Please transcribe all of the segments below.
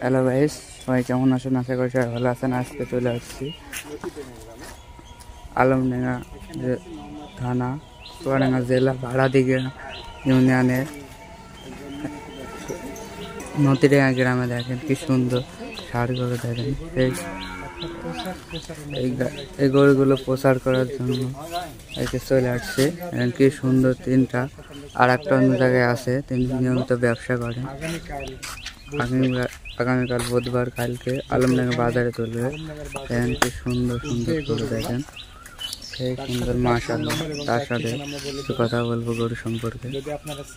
Hello guys, সবাই কেমন আছেন? আশা করি সবাই ভালো আছেন। আজকে চলে আসছি আলমডাঙ্গা থানা, চুয়াডাঙ্গা জেলা, ভাড়াদিঘি ইউনিয়নের নতিডাঙ্গা গ্রামে। দেখেন কি সুন্দর ষাড় গরু। দেখেন এই গরুগুলো প্রচার করার জন্য একে চলে আসছে। কি সুন্দর তিনটা, আর একটা অন্য জায়গায় আছে। তিনি নিয়মিত ব্যবসা করেন। আগামীকাল বুধবার, কালকে আলমডাঙ্গা বাজারে তুলবে। দেখেন কি সুন্দর সুন্দর গরু। দেখেন সেই সুন্দর মাশাআল্লাহ। তার সাথে একটু কথা বলবো গরু সম্পর্কে।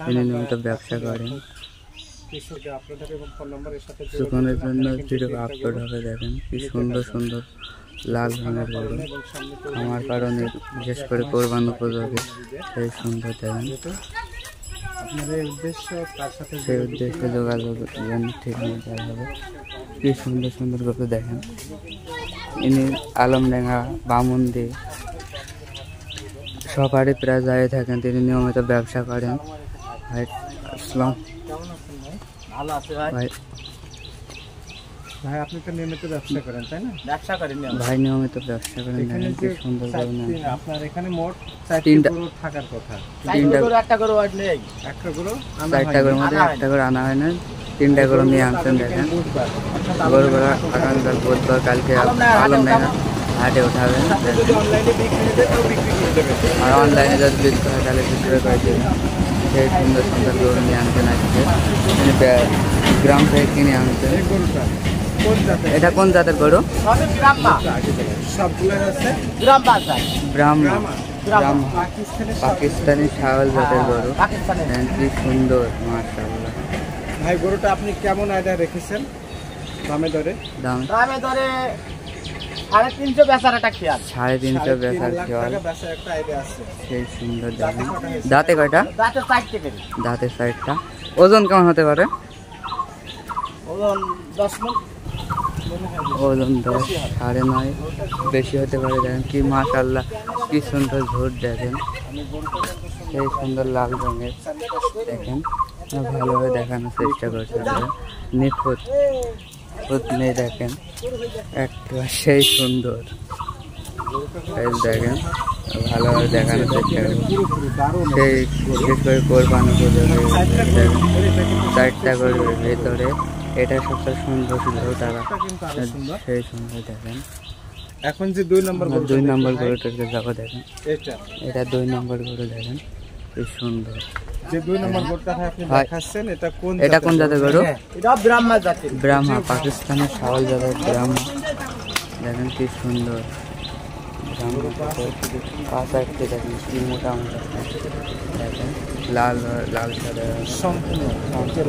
তিনি নিয়মিত ব্যবসা করেন। কিছুক্ষণের জন্য ভিডিও আপলোড হবে। দেখেন কি সুন্দর সুন্দর লাল রঙের গরু, আমার কারণে বিশেষ করে কোরবান উপযোগী। সেই সুন্দর দেখেন, সেই উদ্দেশ্যে যোগাযোগ ঠিক দেওয়া হবে। কি সুন্দর সুন্দর গরু দেখেন। ইনি আলমডাঙ্গা বামুন্দি সবারই প্রায় যায় থাকেন। তিনি নিয়মিত ব্যবসা করেন। ভাই আসসালাম। ভালো আছে ভাই। ভাই আপনি তো নিয়মিত ব্যবসা করেন, তাই না? ব্যবসা করেন ভাই, নিয়মিত ব্যবসা করেন। কি সুন্দর গরু। আপনার এখানে মোট 4টা গরু থাকার কথা। 3টা গরু, একটা গরু নেই, একটা গরু 4টা গরুর মধ্যে একটা গরু আনা হয় না। 3টা গরু নিয়ে আনছেন। দেখেন গরুগুলো আগামীকাল বুধবার, কালকে আলমডাঙ্গা হাটে উঠাবেন। আর অনলাইনে যদি বিক্রি হয় তাহলে বিক্রয় করে দেবেন। সেই সুন্দর সুন্দর গরু নিয়ে আনছেন আজকে। গ্রাম থেকে কিনে আনছেন। এটা কোন জাতের গরু? পাকিস্তানি ছাগল জাতের গরু। কি সুন্দর মাশাআল্লাহ। ভাই গরুটা আপনি কেমন আইডিয়া রেখেছেন? দামে দরে 350 বেচার একটা খেয়াল, 350 বেচার খেয়াল। সেই সুন্দর দেখেন। দাঁতে কয়টা? দাঁতে 4টা। ওজন কেমন হতে পারে? ওজন 10, 9.5 বেশি হতে পারে। দেখেন কি মাশাআল্লাহ, কি সুন্দর ঝোট। দেখেন সেই সুন্দর লাল রঙের। দেখেন ভালোভাবে দেখানোর চেষ্টা করছে। নিখুঁত নেই। দেখেন একটা সেই সুন্দর। দেখেন ভালোভাবে দেখানোর চেষ্টা করছে। সেই বিশেষ করে কোরবানি উপযোগী। 4টা গরুর ভেতরে এটা সবচেয়ে সুন্দর তারা। সেই সুন্দর দেখেন। এখন যে 2 নম্বর গরুটাকে যাবো। দেখেন এটা 2 নম্বর গরু। দেখেন কি সুন্দর। যে 2 নম্বর গরুটা আপনি দেখাচ্ছেন, এটা কোন জাতের গরু? এটা ব্রাহ্মা জাতের। ব্রাহ্মা, পাকিস্তানের ছাগল জাতের ব্রাহ্মা। দেখেন কি সুন্দর পাঁচটি। দেখেন কি মোটা মোটা। দেখেন লাল লাল সাদা সম্পূর্ণ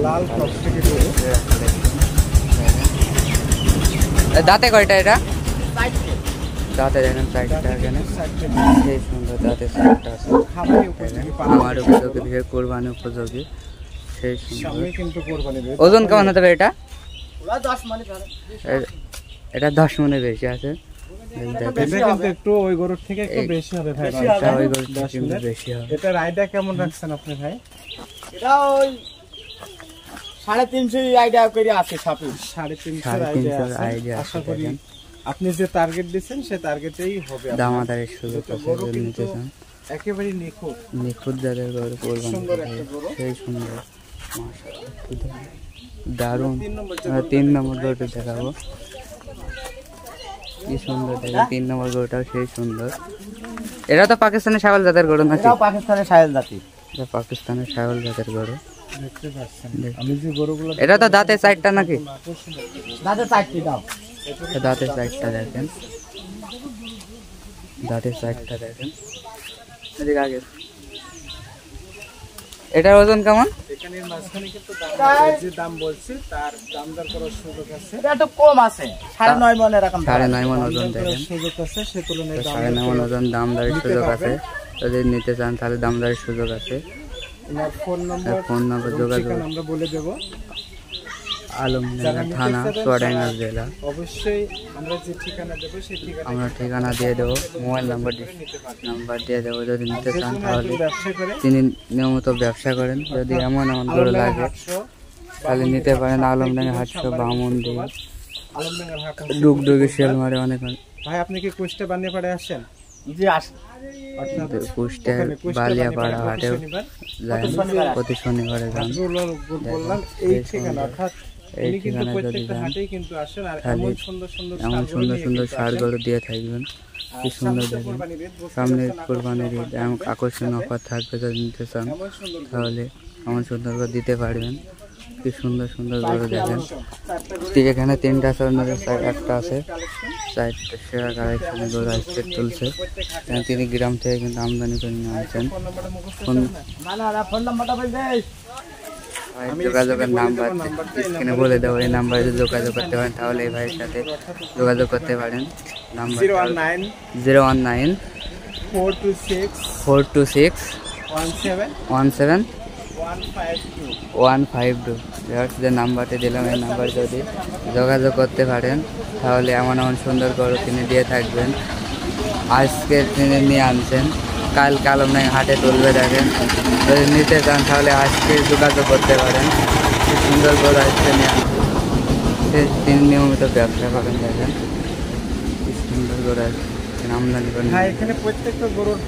লাল টকটকে গরু। দাঁতে কয়টা এটা? দাঁতে দেখেন 4টা। এখানে সেই সুন্দর দাঁতে 4টা আছে। আমার উপযোগী, বিশেষ কোরবানি উপযোগী। সেই সুন্দর। ওজন কেমন হতে পারে এটা? এটা 10 মণের বেশি আছে। একটু ওই গরুর থেকে একটু বেশি হবে ভাই। ওই গরুর থেকে বেশি হবে। এটা রাইডা কেমন রাখছেন আপনি ভাই? এটা ওই 350 আইডিয়া করে আছে। 350 আইডিয়া। আশা করি আপনি যে টার্গেট দিয়েছেন সেই টার্গেটেই হবে। দামাদারের সুযোগ আছে নিতে চান। একেবারে নিখুঁত জাতের গরু। সুন্দর একটা গরু। সেই সুন্দর মাশাআল্লাহ, দারুণ। 3 নম্বর গরুটা দেখাবো। কি সুন্দর দেখেন 3 নম্বর গরুটাও সেই সুন্দর। এটা তো পাকিস্তানের ছাগল জাতের গরু নাকি? এটাও পাকিস্তানের ছাগল জাতি। এটা পাকিস্তানের ছাগল জাতের গরু। দেখতে পাচ্ছেন আমি যে গরুগুলো। এটা তো দাঁতে 4টা নাকি? দাঁতে 4টি দাও। দাঁতে 4টা। দেখেন দাঁতে 4টা। দেখেন এদিকে আগে। এটার ওজন কেমন? এখানে মাঝখানে কিন্তু যে দাম বলছি তার দাম দর করার সুযোগ আছে। এটা একটু কম আছে, 9.5 মণ এরকম। 9.5 মণ ওজন। দেখেন সুযোগ আছে, সে তুলনায় 9.5 মণ ওজন। দাম দরের সুযোগ আছে। যদি নিতে চান তাহলে দাম দরের সুযোগ আছে। ফোন নম্বর যোগাযোগ আমরা বলে দেব। আলমডাঙ্গা থানা, চুয়াডাঙ্গা জেলা। অবশ্যই আমরা যে ঠিকানা দেব সেই ঠিকানা দিয়ে দেবো। মোবাইল নাম্বার দিয়ে দেবো। যদি নিতে চান তাহলে তিনি নিয়মিত ব্যবসা করেন। যদি এমন গরু লাগে তাহলে নিতে পারেন। আলমডাঙ্গা হাটশো বামুনডি আলমডাঙ্গার হাট ডুগডুগি শেলমারে অনেক ভাই আপনি কি কুষ্টা বানিয়াপাড়ে আসেন? জি আসেন। অর্থাৎ কুষ্টিয়ার ওখানে কুষ্টা বালিয়াপাড়া বানিয়াপাড়া হাটেও শনিবার যায়, প্রতি শনিবারে যান। বললাম এই ঠিকানা, অর্থাৎ এই উনি কিন্তু ঠিকানায় যদি প্রত্যেকটা যান হাটেই কিন্তু আসেন আর তাহলে এমন সুন্দর সুন্দর এমন সুন্দর সুন্দর ষাঁড় গরু দিয়ে থাকবেন, কি সুন্দর দেখেন। সামনে কোরবানির ঈদ, এমন আকর্ষণীয় অফার থাকবে, যদি নিতে চান তাহলে এমন সুন্দর করে দিতে পারবেন। কি সুন্দর সুন্দর গরু দেখেন। এখানে 3টা স্বর্ণের একটা আছে, 4টে সেরা কালেকশনের গরু আজকে তুলছে। তিনি গ্রাম থেকে কিন্তু আমদানি করে নিয়ে আসছেন। ফোন নাম্বারটা বলতে যোগাযোগের নাম্বার স্ক্রিনে বলে দেবো, এই নাম্বারে যদি যোগাযোগ করতে পারেন তাহলে এই ভাইয়ের সাথে যোগাযোগ করতে পারেন। নাম্বার 019 426 17 152। যে নাম্বারটি দিলাম এই নাম্বার যদি যোগাযোগ করতে পারেন তাহলে এমন এমন সুন্দর গরু কিনে দিয়ে থাকবেন। আজকে তিনি নিয়ে আনছেন, কাল আলমডাঙ্গা হাটে তুলবে দেখেন। যদি নিতে চান তাহলে আজকে যোগাযোগ করতে পারেন। কি সুন্দর গরু আজকে নিয়ে আনছেন, তিনি নিয়মিত ব্যবসা করেন দেখেন। কি সুন্দর গরু আজকে আমদানি করেন। হ্যাঁ, এখানে প্রত্যেকটা গরুর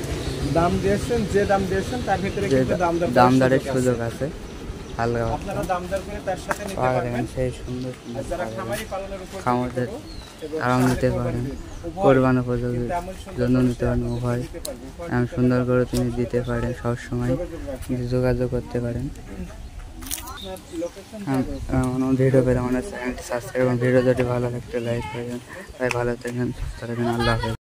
দাম দিয়েছেন, যে দাম দিয়েছেন তার ভিতরে কিন্তু দাম দরের সুযোগ আছে, হালকা আপনারা দাম দর করে তার সাথে নিতে পাওয়া পারবেন। দেখেন। সেই সুন্দর সুন্দর যারা খামারি পালনের উপর খামারদের তারাও নিতে পারেন, কোরবান উপযোগী জন্য নিতে পারেন। উভয় এমন সুন্দর করে তিনি দিতে পারেন, সবসময় যোগাযোগ করতে পারেন। ভিডিও পেলে আমাদের চ্যানেলটি সাবস্ক্রাইব এবং ভিডিও যদি ভালো লাগতে লাইক করবেন। তাই ভালো থাকবেন, সুস্থ থাকবেন। আল্লাহ হাফেজ।